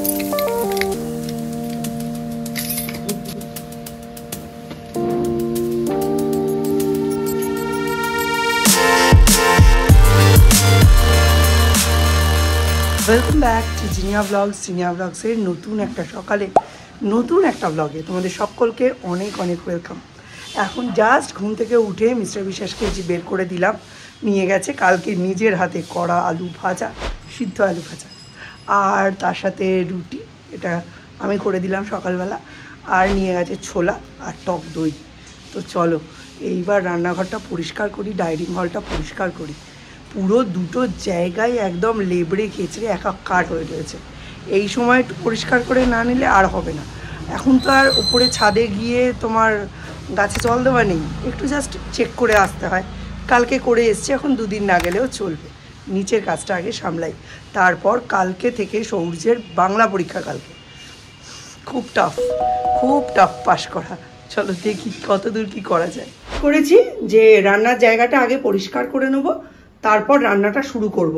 Welcome back to Jinia blogs. Jinia ব্লগসের নতুন একটা সকালে নতুন একটা ব্লগে তোমাদের সকলকে অনেক অনেক ওয়েলকাম। এখন জাস্ট ঘুম থেকে উঠে মিস্টার বিশ্বাসকে যে বের করে দিলাম, নিয়ে গেছে কালকে নিজের হাতে করা আলু ভাজা, সিদ্ধ আলু ভাজা, আর তার সাথে রুটি, এটা আমি করে দিলাম সকালবেলা, আর নিয়ে গেছে ছোলা আর টক দই। তো চলো এইবার রান্নাঘরটা পরিষ্কার করি, ডাইনিং হলটা পরিষ্কার করি। পুরো দুটো জায়গায় একদম লেবড়ে খেচড়ে একাকার হয়ে রয়েছে। এই সময় একটু পরিষ্কার করে না নিলে আর হবে না। এখন তো আর উপরে ছাদে গিয়ে তোমার গাছে জল দেওয়া নেই, একটু জাস্ট চেক করে আসতে হয়। কালকে করে এসছি, এখন দুদিন না গেলেও চলবে। নিচের কাজটা আগে সামলাই, তারপর কালকে থেকে সৌর্যের বাংলা পরীক্ষা। কালকে খুব টাফ পাস করা। চলো দেখি কত দূর কী করা যায়। করেছি যে রান্নার জায়গাটা আগে পরিষ্কার করে নেবো, তারপর রান্নাটা শুরু করব।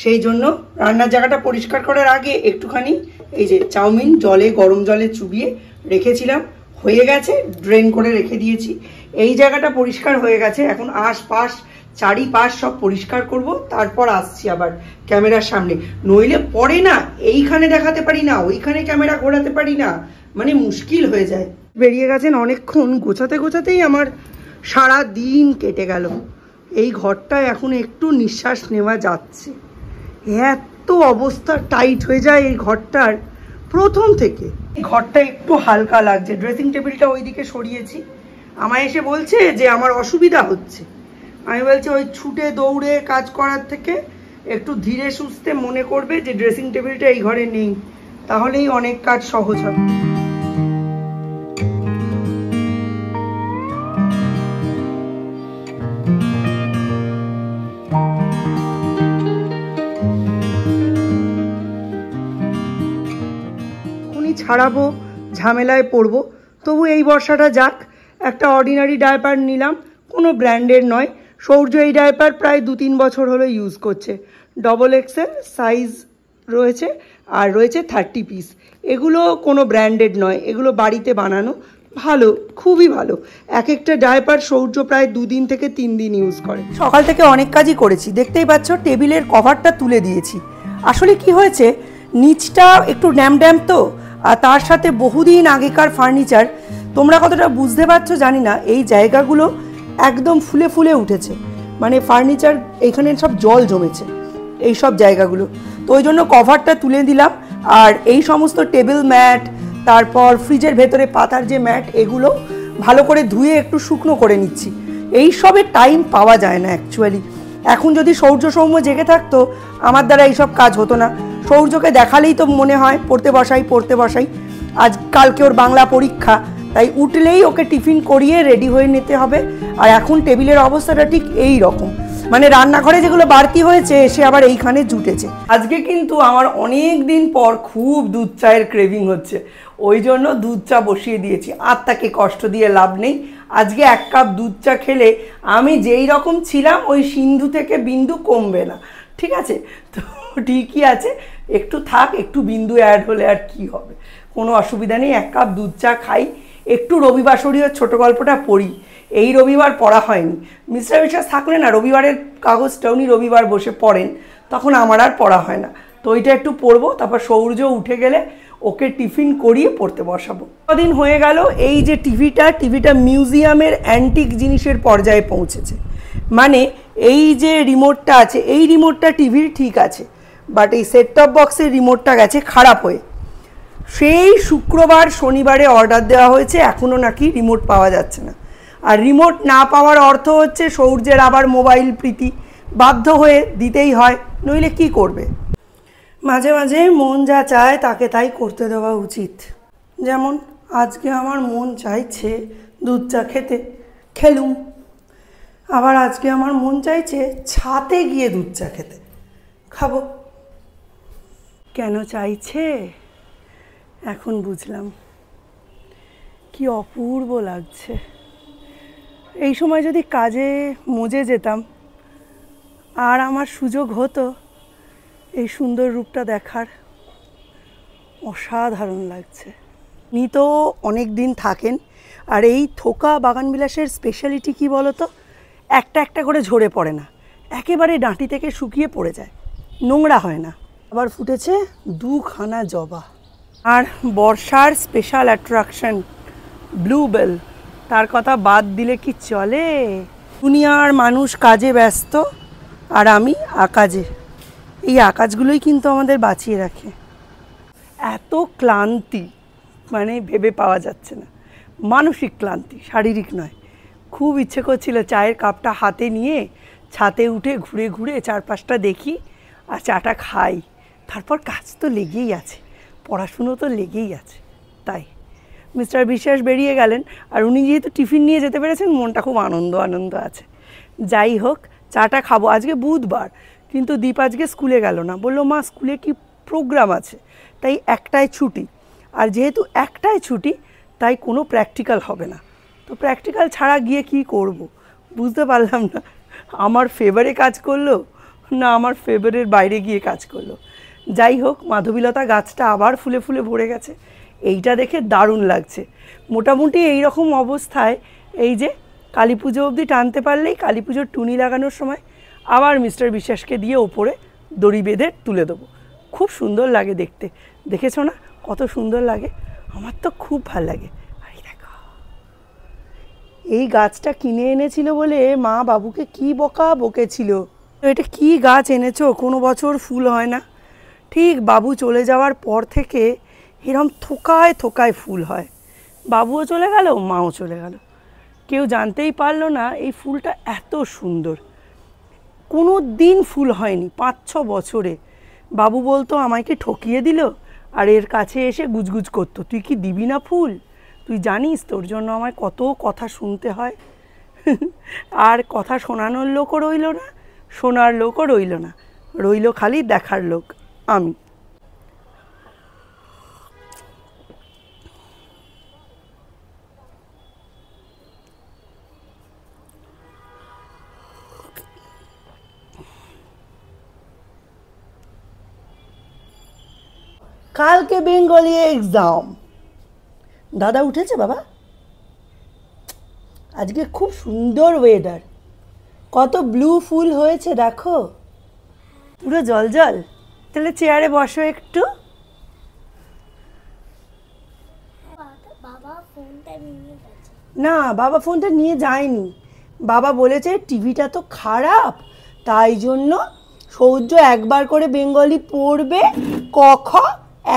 সেই জন্য রান্নার জায়গাটা পরিষ্কার করার আগে একটুখানি এই যে চাউমিন গরম জলে চুবিয়ে রেখেছিলাম, হয়ে গেছে, ড্রেন করে রেখে দিয়েছি। এই জায়গাটা পরিষ্কার হয়ে গেছে, এখন আশপাশ চারিপাশ সব পরিষ্কার করব, তারপর আসছি আবার ক্যামেরার সামনে। নইলে পরে না এইখানে দেখাতে পারি না, ওইখানে ক্যামেরা ঘোরাতে পারি না, মানে মুশকিল হয়ে যায়। বেরিয়ে গেছেন অনেকক্ষণ, গোছাতেই আমার সারা দিন কেটে গেল। এই ঘরটায় এখন একটু নিঃশ্বাস নেওয়া যাচ্ছে। এত অবস্থা টাইট হয়ে যায় এই ঘরটার প্রথম থেকে। এই ঘরটা একটু হালকা লাগছে। ড্রেসিং টেবিলটা ওইদিকে সরিয়েছি। আমায় এসে বলছে যে আমার অসুবিধা হচ্ছে। আমি বলছি ওই ছুটে দৌড়ে কাজ করার থেকে একটু ধীরে সুস্থে মনে করবে যে ড্রেসিং টেবিলটা এই ঘরে নেই, তাহলেই অনেক কাজ সহজ হবে। ছাড়াবো, ঝামেলায় পড়বো, তবু এই বর্ষাটা যাক। একটা অর্ডিনারি ডায়পার নিলাম, কোনো ব্র্যান্ডের নয়। সৌর্য এই ডায়পার প্রায় 2-3 বছর হলো ইউজ করছে। XXL সাইজ রয়েছে, আর রয়েছে 30 পিস। এগুলো কোনো ব্র্যান্ডেড নয়, এগুলো বাড়িতে বানানো, ভালো, খুবই ভালো। এক একটা ডায়পার সৌর্য প্রায় 2 দিন থেকে 3 দিন ইউজ করে। সকাল থেকে অনেক কাজই করেছি, দেখতেই পাচ্ছ টেবিলের কভারটা তুলে দিয়েছি। আসলে কি হয়েছে, নিচটা একটু ড্যাম তো, আর তার সাথে বহুদিন আগেকার ফার্নিচার। তোমরা কতটা বুঝতে পারছো জানি না, এই জায়গাগুলো একদম ফুলে ফুলে উঠেছে, মানে ফার্নিচার এখানে সব জল জমেছে এই সব জায়গাগুলো। তো ওই জন্য কভারটা তুলে দিলাম। আর এই সমস্ত টেবিল ম্যাট, তারপর ফ্রিজের ভেতরে পাতার যে ম্যাট, এগুলো ভালো করে ধুয়ে একটু শুকনো করে নিচ্ছি। এই সবের টাইম পাওয়া যায় না অ্যাকচুয়ালি। এখন যদি সৌম্য জেগে থাকতো, আমার দ্বারা এইসব কাজ হতো না। সৌর্যকে দেখালেই তো মনে হয় পড়তে বসাই। আজ কালকে ওর বাংলা পরীক্ষা, তাই উঠলেই ওকে টিফিন করিয়ে রেডি হয়ে নিতে হবে। আর এখন টেবিলের অবস্থাটা ঠিক এই রকম, মানে রান্নাঘরে যেগুলো বাড়তি হয়েছে এসে আবার এইখানে জুটেছে। আজকে কিন্তু আমার অনেক দিন পর খুব দুধ চায়ের ক্রেভিং হচ্ছে, ওই জন্য দুধ চা বসিয়ে দিয়েছি। আর তাকে কষ্ট দিয়ে লাভ নেই। আজকে 1 কাপ দুধ চা খেলে আমি যেই রকম ছিলাম ওই সিন্ধু থেকে বিন্দু কমবে না, ঠিক আছে? তো ঠিকই আছে, একটু থাক, একটু বিন্দু অ্যাড হলে আর কি হবে, কোনো অসুবিধা নেই। 1 কাপ দুধ চা খাই, একটু রবিবার শরীরের ছোট গল্পটা পড়ি। এই রবিবার পড়া হয়নি, মিস্টার বিশ্বাস থাকলে না রবিবারের কাগজটা উনি রবিবার বসে পড়েন, তখন আমার আর পড়া হয় না। তো ওইটা একটু পড়বো, তারপর সৌর্য উঠে গেলে ওকে টিফিন করিয়ে পড়তে বসাবো। কদিন হয়ে গেল এই যে টিভিটা মিউজিয়ামের অ্যান্টিক জিনিসের পর্যায়ে পৌঁছেছে। মানে এই যে রিমোটটা আছে, এই রিমোটটা টিভির ঠিক আছে, বাট এই সেট টপ বক্সের রিমোটটা গেছে খারাপ হয়ে। সেই শুক্রবার শনিবারে অর্ডার দেওয়া হয়েছে, এখনও নাকি রিমোট পাওয়া যাচ্ছে না। আর রিমোট না পাওয়ার অর্থ হচ্ছে সৌর্যের আবার মোবাইল প্রীতি, বাধ্য হয়ে দিতেই হয়, নইলে কি করবে। মাঝে মাঝে মন যা চায় তাকে তাই করতে দেওয়া উচিত। যেমন আজকে আমার মন চাইছে দুধ চা খেতে, খেলুম। আবার আজকে আমার মন চাইছে ছাতে গিয়ে দুধ চা খেতে, খাবো। কেন চাইছে এখন বুঝলাম, কি অপূর্ব লাগছে। এই সময় যদি কাজে মজে যেতাম আর আমার সুযোগ হতো এই সুন্দর রূপটা দেখার, অসাধারণ লাগছে। উনি তো অনেক দিন থাকেন, আর এই থোকা বাগানবিলাসের স্পেশালিটি কি বলো তো, একটা একটা করে ঝরে পড়ে না, একেবারে ডাঁটি থেকে শুকিয়ে পড়ে যায়, নোংরা হয় না। আবার ফুটেছে দুখানা জবা। আর বর্ষার স্পেশাল অ্যাট্রাকশন ব্লুবেল, তার কথা বাদ দিলে কি চলে। দুনিয়ার মানুষ কাজে ব্যস্ত, আর আমি আকাজে। এই আকাজগুলোই কিন্তু আমাদের বাঁচিয়ে রাখে। এত ক্লান্তি মানে ভেবে পাওয়া যাচ্ছে না, মানসিক ক্লান্তি, শারীরিক নয়। খুব ইচ্ছে করছিল চায়ের কাপটা হাতে নিয়ে ছাদে উঠে ঘুরে ঘুরে চারপাশটা দেখি আর চাটা খাই। তারপর কাজ তো লেগেই আছে, পড়াশুনো তো লেগেই আছে। তাই মিস্টার বিশ্বাস বেরিয়ে গেলেন, আর উনি যেহেতু টিফিন নিয়ে যেতে পেরেছেন, মনটা খুব আনন্দ আনন্দ আছে। যাই হোক, চাটা খাবো। আজকে বুধবার, কিন্তু দীপ আজকে স্কুলে গেল না, বললো মা স্কুলে কি প্রোগ্রাম আছে, তাই একটায় ছুটি। আর যেহেতু একটায় ছুটি, তাই কোনো প্র্যাকটিক্যাল হবে না। তো প্র্যাকটিক্যাল ছাড়া গিয়ে কি করব বুঝতে পারলাম না। আমার ফেভারে কাজ করলো না আমার ফেভারের বাইরে গিয়ে কাজ করলো। যাই হোক, মাধবীলতা গাছটা আবার ফুলে ফুলে ভরে গেছে, এইটা দেখে দারুণ লাগছে। মোটামুটি এই রকম অবস্থায় এই যে কালী পুজো অবধি টানতে পারলেই কালী পুজোর টুনি লাগানোর সময় আবার মিস্টার বিশ্বাসকে দিয়ে ওপরে দড়ি বেঁধে তুলে দেবো। খুব সুন্দর লাগে দেখতে, দেখেছো না কত সুন্দর লাগে? আমার তো খুব ভালো লাগে। আর দেখো, এই গাছটা কিনে এনেছিল বলে মা বাবুকে কি বকা বকেছিল, এটা কি গাছ এনেছো, কোনো বছর ফুল হয় না। ঠিক বাবু চলে যাওয়ার পর থেকে এরম থোকায় থোকায় ফুল হয়। বাবুও চলে গেল, মাও চলে গেল, কেউ জানতেই পারলো না এই ফুলটা এত সুন্দর। কোনো দিন ফুল হয়নি 5-6 বছরে। বাবু বলতো আমায় কি ঠকিয়ে দিল, আর এর কাছে এসে গুজগুজ করতো, তুই কি দিবি না ফুল, তুই জানিস তোর জন্য আমায় কত কথা শুনতে হয়। আর কথা শোনানোর লোকও রইল না, শোনার লোকও রইল না, রইল খালি দেখার লোক আমি। কালকে বেঙ্গলি এক্সাম। দাদা উঠেছে বাবা? আজকে খুব সুন্দর ওয়েদার, কত ব্লু ফুল হয়েছে দেখো, পুরো জল জল। তাহলে চেয়ারে বসো একটু। না, বাবা ফোনটা নিয়ে যায়নি। বাবা বলেছে টিভিটা তো খারাপ, তাই জন্য সৌর্য একবার করে বেঙ্গলি পড়বে, ক খ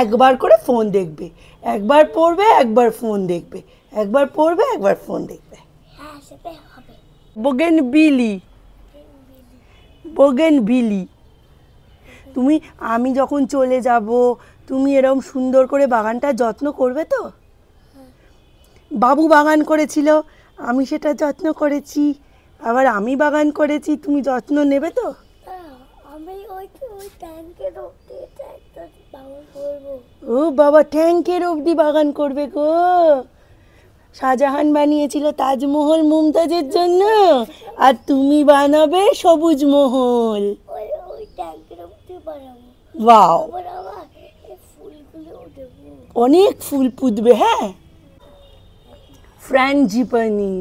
একবার করে ফোন দেখবে, একবার পড়বে একবার ফোন দেখবে, একবার পড়বে একবার ফোন দেখবে। বোগেনভিলি, বোগেনভিলি। তুমি, আমি যখন চলে যাব, তুমি এরকম সুন্দর করে বাগানটা যত্ন করবে তো? বাবু বাগান করেছিল, আমি সেটা যত্ন করেছি, আবার আমি বাগান করেছি, তুমি যত্ন নেবে তো? ও বাবা, ট্যাঙ্কের অবধি বাগান করবে গো? শাহজাহান বানিয়েছিল তাজমহল মুমতাজের জন্য, আর তুমি বানাবে সবুজ মহল। ওয়াও, অনেক ফুল পুঁতবে। হ্যাঁ, ফ্র্যাঞ্জিপানি।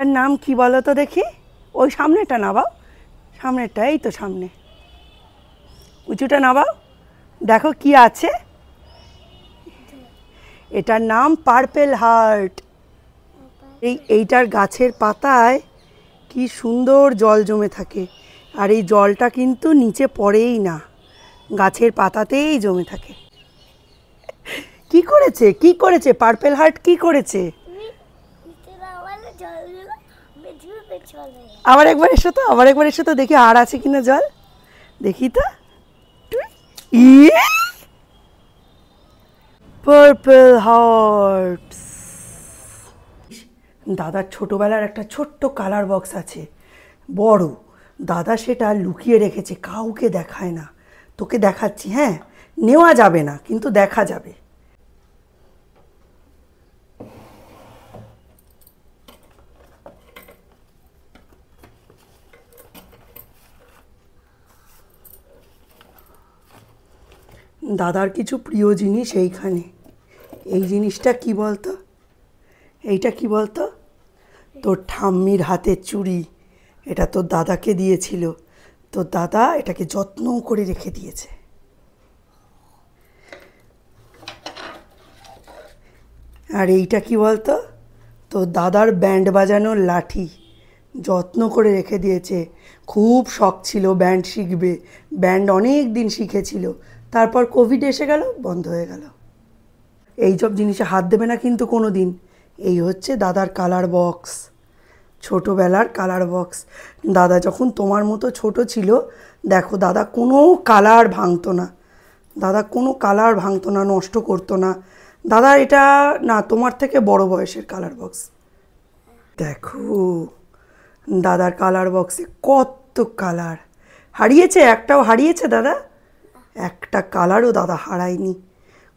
এর নাম কি বলো তো দেখি? ওই সামনেটা নাবাও, সামনেটা, এই তো সামনে, উঁচুটা নাবাও, দেখো কি আছে। এটার নাম পার্পেল হার্ট। এইটার গাছের পাতায় কি সুন্দর জল জমে থাকে, আর এই জলটা কিন্তু নিচে পড়েই না, গাছের পাতাতেই জমে থাকে। কি করেছে, কি করেছে পার্পেল হার্ট, কি করেছে? আবার একবার এসো তো, আবার একবার এসো তো, দেখি আর আছে কিনা জল, দেখি তো। Purple hearts. দাদার ছোটবেলার একটা ছোট্ট কালার বক্স আছে, বড়। দাদা সেটা লুকিয়ে রেখেছে, কাউকে দেখায় না। তোকে দেখাচ্ছি, হ্যাঁ, নেওয়া যাবে না কিন্তু দেখা যাবে। দাদার কিছু প্রিয় জিনিস এইখানে। এই জিনিসটা কি বলতো? এইটা কি বলতো? তোর ঠাম্মির হাতের চুড়ি। এটা তোর দাদাকে দিয়েছিল, তোর দাদা এটাকে যত্ন করে রেখে দিয়েছে। আর এইটা কি বলতো? তোর দাদার ব্যান্ড বাজানোর লাঠি, যত্ন করে রেখে দিয়েছে। খুব শখ ছিল ব্যান্ড শিখবে, ব্যান্ড অনেক দিন শিখেছিল, তারপর কোভিড এসে গেল, বন্ধ হয়ে গেল। এইসব জিনিসে হাত দেবে না কিন্তু কোনো দিন। এই হচ্ছে দাদার কালার বক্স, ছোটোবেলার কালার বক্স। দাদা যখন তোমার মতো ছোট ছিল, দেখো দাদা কোনো কালার ভাঙতো না, দাদা কোনো কালার ভাঙতো না, নষ্ট করতো না। দাদা এটা না, তোমার থেকে বড় বয়সের কালার বক্স। দেখো দাদার কালার বক্সে কত কালার। হারিয়েছে? একটাও হারিয়েছে দাদা? একটা কালারও দাদা হারায়নি,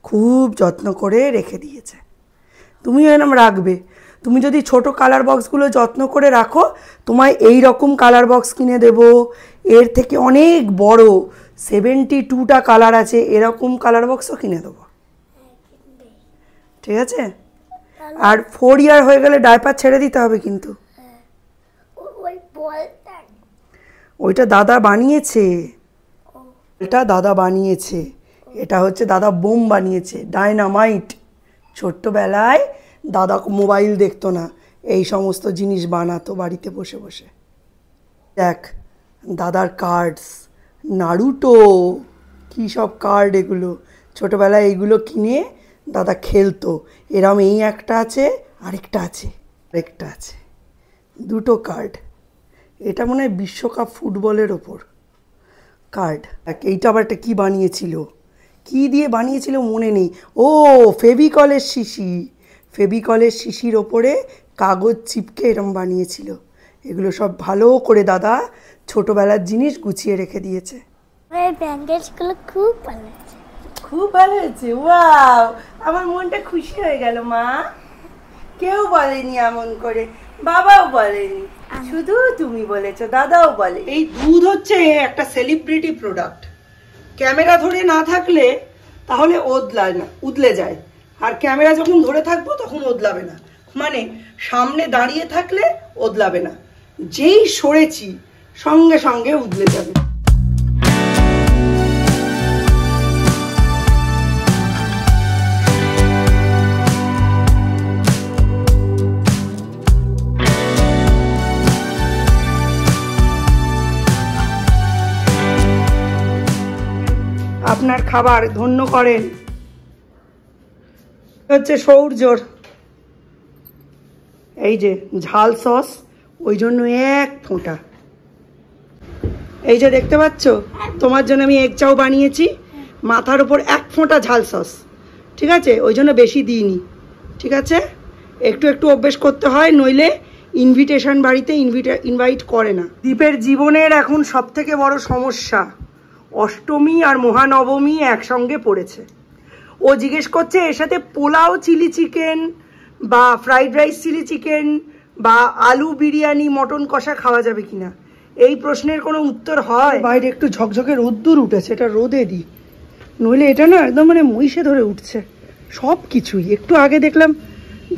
খুব যত্ন করে রেখে দিয়েছে। তুমিও এরকম রাখবে। তুমি যদি ছোট কালার বক্সগুলো যত্ন করে রাখো, তোমায় এই রকম কালার বক্স কিনে দেব, এর থেকে অনেক বড় 72টা কালার আছে, এরকম কালার বক্সও কিনে দেবো, ঠিক আছে? আর 4 ইয়ার হয়ে গেলে ডায়পার ছেড়ে দিতে হবে কিন্তু। ওইটা দাদা বানিয়েছে, এটা দাদা বানিয়েছে। এটা হচ্ছে দাদা বোম বানিয়েছে, ডায়নামাইট। ছোট্টবেলায় দাদা মোবাইল দেখতো না, এই সমস্ত জিনিস বানাতো বাড়িতে বসে বসে। দেখ দাদার কার্ডস, নারুটো, কী সব কার্ড এগুলো। ছোটোবেলায় এইগুলো কিনে দাদা খেলতো। এরম এই একটা আছে, আরেকটা আছে, আরেকটা আছে, দুটো কার্ড। এটা মনে হয় বিশ্বকাপ ফুটবলের ওপর কার্ড। এইটা আবার একটা কী বানিয়েছিল, কী দিয়ে বানিয়েছিল মনে নেই। ও ফেভিকলের শিশি, ফেভিকলের শিশির ওপরে কাগজ চিপকে এরম বানিয়েছিল। এগুলো সব ভালো করে দাদা ছোটোবেলার জিনিস গুছিয়ে রেখে দিয়েছে। ব্যান্ডেজগুলো খুব ভালো হয়েছে, খুব ভালো হয়েছে। ওয়াও, আমার মনটা খুশি হয়ে গেল মা। কেউ বলেনি এমন করে, বাবাও বলেনি, শুধু তুমি বলেছো, দাদাও বলে। এই দুধ হচ্ছে একটা সেলিব্রিটি প্রোডাক্ট। ক্যামেরা ধরে না থাকলে তাহলে উদলে যায়, আর ক্যামেরা যখন ধরে থাকবো তখন ওদলাবে না। মানে সামনে দাঁড়িয়ে থাকলে ওদলাবে না, যেই সরেছি সঙ্গে সঙ্গে উদলে যাবে। আপনার খাবার ধন্য করেন। হচ্ছে সৌর্যর এই যে ঝাল সস, ওই জন্য এক ফোঁটা। এই যে দেখতে পাচ্ছ, তোমার জন্য আমি এগ চাও বানিয়েছি, মাথার উপর এক ফোঁটা ঝাল সস, ঠিক আছে? ওই জন্য বেশি দিইনি, ঠিক আছে? একটু একটু অভ্যেস করতে হয়, নইলে ইনভিটেশন বাড়িতে ইনভাইট করে না। দীপের জীবনের এখন সব থেকে বড় সমস্যা, অষ্টমী আর মহানবমী একসঙ্গে পড়েছে। ও জিজ্ঞেস করছে এর সাথে পোলাও চিলি চিকেন বা ফ্রাইড রাইস চিলি চিকেন বা আলু বিরিয়ানি মটন কষা খাওয়া যাবে কিনা। এই প্রশ্নের কোনো উত্তর হয়? বাইরে একটু ঝকঝকে রোদ্দুর উঠেছে, এটা রোদে দিই, নইলে এটা না একদম মানে মহিষে ধরে উঠছে সব কিছুই। একটু আগে দেখলাম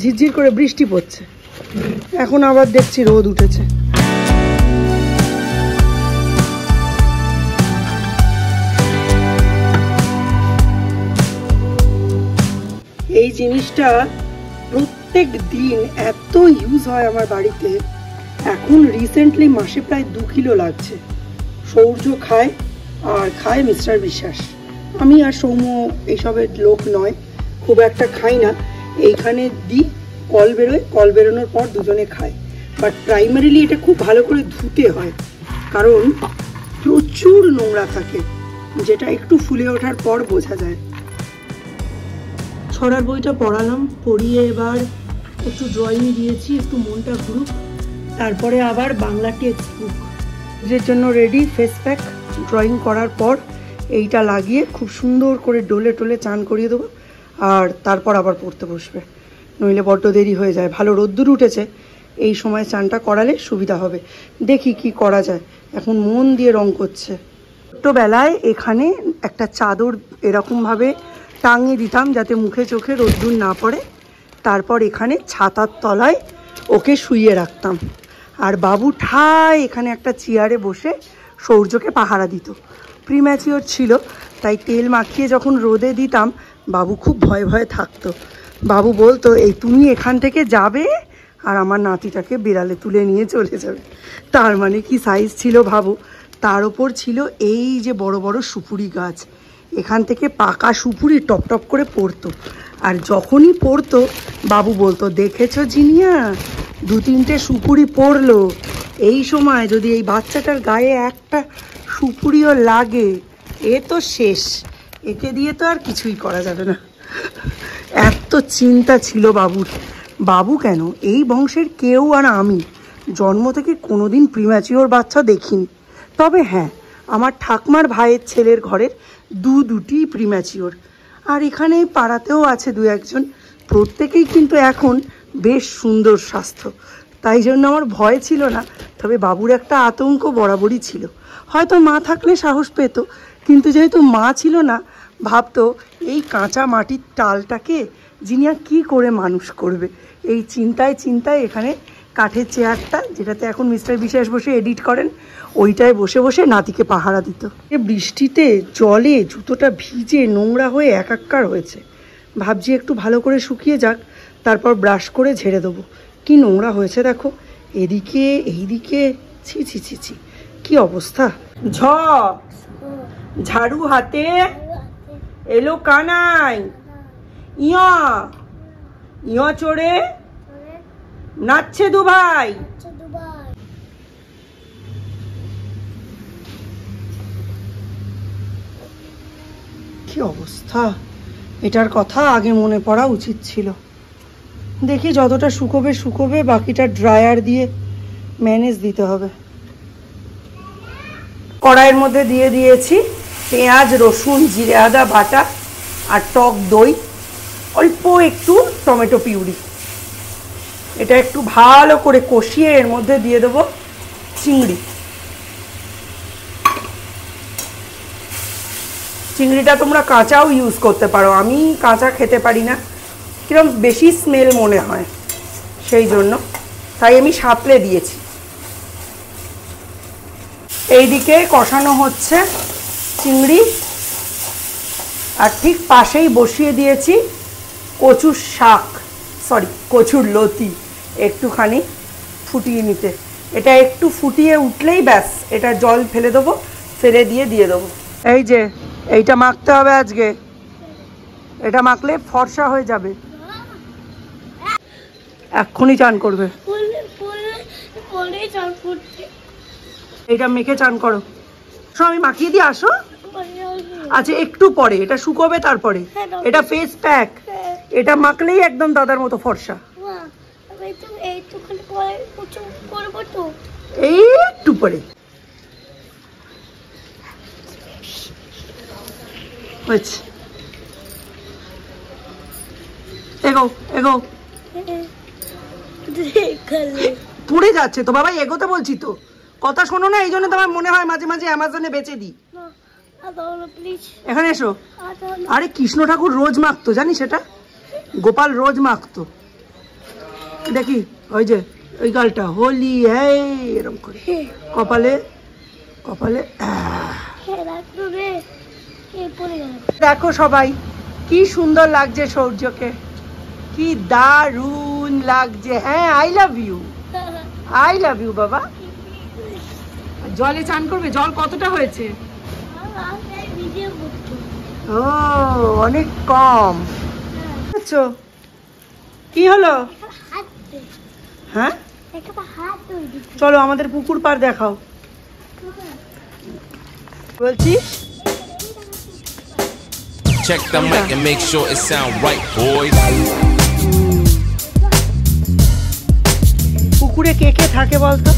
ঝিরঝির করে বৃষ্টি পড়ছে, এখন আবার দেখছি রোদ উঠেছে। এই জিনিসটা প্রত্যেক দিন এত ইউজ হয় আমার বাড়িতে। এখন রিসেন্টলি মাসে প্রায় 2 কিলো লাগছে। সৌর্য খায় আর খায় মিস্টার বিশ্বাস। আমি আর সৌম্য এইসবের লোক নয়, খুব একটা খাই না। এইখানে দিই, কল বেরোয়, কল বেরোনোর পর দুজনে খায়। বাট প্রাইমারিলি এটা খুব ভালো করে ধুতে হয়, কারণ প্রচুর নোংরা থাকে, যেটা একটু ফুলে ওঠার পর বোঝা যায়। ছড়ার বইটা পড়ালাম, পড়িয়ে এবার একটু ড্রয়িং দিয়েছি, একটু মনটা ঘুরুক, তারপরে আবার বাংলা টেক্সট বুক এর জন্য রেডি। ফেস প্যাক ড্রয়িং করার পর এইটা লাগিয়ে খুব সুন্দর করে ডোলে টোলে চান করিয়ে দেবো, আর তারপর আবার পড়তে বসবে, নইলে বড্ড দেরি হয়ে যায়। ভালো রোদ্দুর উঠেছে, এই সময় চানটা করালে সুবিধা হবে। দেখি কি করা যায়। এখন মন দিয়ে রং করছে। ছোট্টবেলায় এখানে একটা একটা চাদর এরকমভাবে টাঙিয়ে দিতাম যাতে মুখে চোখে রোদ্দুর না পড়ে। তারপর এখানে ছাতার তলায় ওকে শুইয়ে রাখতাম, আর বাবু ঠাই এখানে একটা চেয়ারে বসে সূর্যকে পাহারা দিত। প্রিম্যাচিওর ছিল, তাই তেল মাখিয়ে যখন রোদে দিতাম বাবু খুব ভয়ে ভয়ে থাকতো। বাবু বলতো, এই তুমি এখান থেকে যাবে আর আমার নাতিটাকে বিড়ালে তুলে নিয়ে চলে যাবে। তার মানে কি সাইজ ছিল ভাবো। তার ওপর ছিল এই যে বড় বড় সুপুরি গাছ, এখান থেকে পাকা সুপুরি টপ টপ করে পড়তো। আর যখনই পড়তো বাবু বলতো, দেখেছো জিনিয়া, 2-3টে সুপুরি পড়লো। এই সময় যদি এই বাচ্চাটার গায়ে একটা সুপুরিও লাগে এ তো শেষ, একে দিয়ে তো আর কিছুই করা যাবে না। এত চিন্তা ছিল বাবুর। বাবু কেন, এই বংশের কেউ আর আমি জন্ম থেকে কোনোদিন প্রিম্যাচিওর বাচ্চা দেখিনি। তবে হ্যাঁ, আমার ঠাকমার ভাইয়ের ছেলের ঘরের দুটি প্রিম্যাচিওর, আর এখানে পাড়াতেও আছে 2-1জন। প্রত্যেকেই কিন্তু এখন বেশ সুন্দর স্বাস্থ্য, তাই জন্য আমার ভয় ছিল না। তবে বাবুর একটা আতঙ্ক বরাবরই ছিল। হয়তো মা থাকলে সাহস পেত, কিন্তু যেহেতু মা ছিল না, ভাবতো এই কাঁচা মাটির টালটাকে জিনিয়া কি করে মানুষ করবে। এই চিন্তায় চিন্তায় এখানে কাঠের চেয়ারটা, যেটাতে এখন মিস্টার বিশ্বাস বসে এডিট করেন, ওইটায় বসে বসে নাতিকে পাহারা দিত। বৃষ্টিতে জলে জুতোটা ভিজে নোংরা হয়ে একাকার হয়েছে। ভাবছি একটু ভালো করে শুকিয়ে যাক, তারপর ব্রাশ করে ঝেড়ে দেবো। কি নোংরা হয়েছে দেখো, এদিকে এইদিকে, ছি ছি ছি ছি, কি অবস্থা। ঝাড়ু হাতে এলো কানাই, ইয়া ইয়া চড়ে নাচছে দুভাই। কি অবস্থা, এটার কথা আগে মনে পড়া উচিত ছিল। দেখি যতটা শুকোবে শুকোবে, বাকিটা ড্রায়ার দিয়ে ম্যানেজ দিতে হবে। কড়াইয়ের মধ্যে দিয়ে দিয়েছি পেঁয়াজ, রসুন, জিরে, আদা বাটা আর টক দই, অল্প একটু টমেটো পিউরি। এটা একটু ভালো করে কষিয়ে এর মধ্যে দিয়ে দেবো চিংড়ি। চিংড়িটা তোমরা কাঁচাও ইউজ করতে পারো, আমি কাঁচা খেতে পারি না, কিরকম বেশি স্মেল মনে হয়, সেই জন্য তাই আমি সাঁতলে দিয়েছি। এইদিকে কষানো হচ্ছে চিংড়ি, আর ঠিক পাশেই বসিয়ে দিয়েছি কচুর শাক, কচুর লতি, একটুখানি ফুটিয়ে নিতে। এটা একটু ফুটিয়ে উঠলেই ব্যাস, এটা জল ফেলে দেবো, ফেলে দিয়ে দেবো। এই যে এইটা মাখতে হবে আজকে, এটা মাখলে ফর্সা হয়ে যাবে। এক্ষুনি চান করবে, এইটা মেখে চান করো। আমি মাখিয়ে দিয়ে আসো। আচ্ছা একটু পরে, এটা শুকোবে তারপরে। এটা ফেস প্যাক, এটা মাখলেই একদম দাদার মতো ফর্সা। এই একটু পরে এগো এগো, পুড়ে যাচ্ছে তো বাবা, এগোতে বলছি তো, কথা শোনো না, এই জন্য তোমার মনে হয় মাঝে মাঝে অ্যামাজনে বেচে দিই। এখানে এসো। আরে কৃষ্ণ ঠাকুর রোজ মাখতো, জানিস এটা? গোপাল রোজ মাখতো। দেখি ওই যে ওই গালটা, হোলি এরকম করে কপালে কপালে। দেখো সবাই কি সুন্দর লাগছে সূর্যকে, কি দারুণ লাগছে। হ্যাঁ, I love you, I love you বাবা। জলে চান করবে? জল কতটা হয়েছে? ও অনেক কম। কি হলো? হ্যাঁ চলো আমাদের পুকুর পাড় দেখাও বলছি। Check the mic and make sure it sound right, boys. পুকুরে কে কে থাকে বলতো?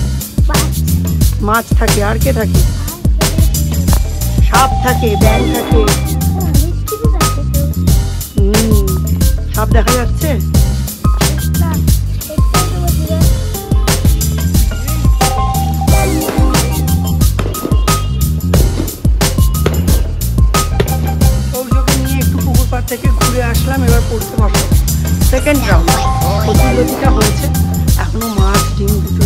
মাছ থাকে, আর কে থাকে? সাপ থাকে, ব্যাঙ থাকে। সাপ দেখা যাচ্ছে? ঘুরে আসলাম, এবার পড়তে বসো। সেকেন্ড রাউন্ড প্রতিযোগিতা হয়েছে, এখনো মাছ ডিম দুটো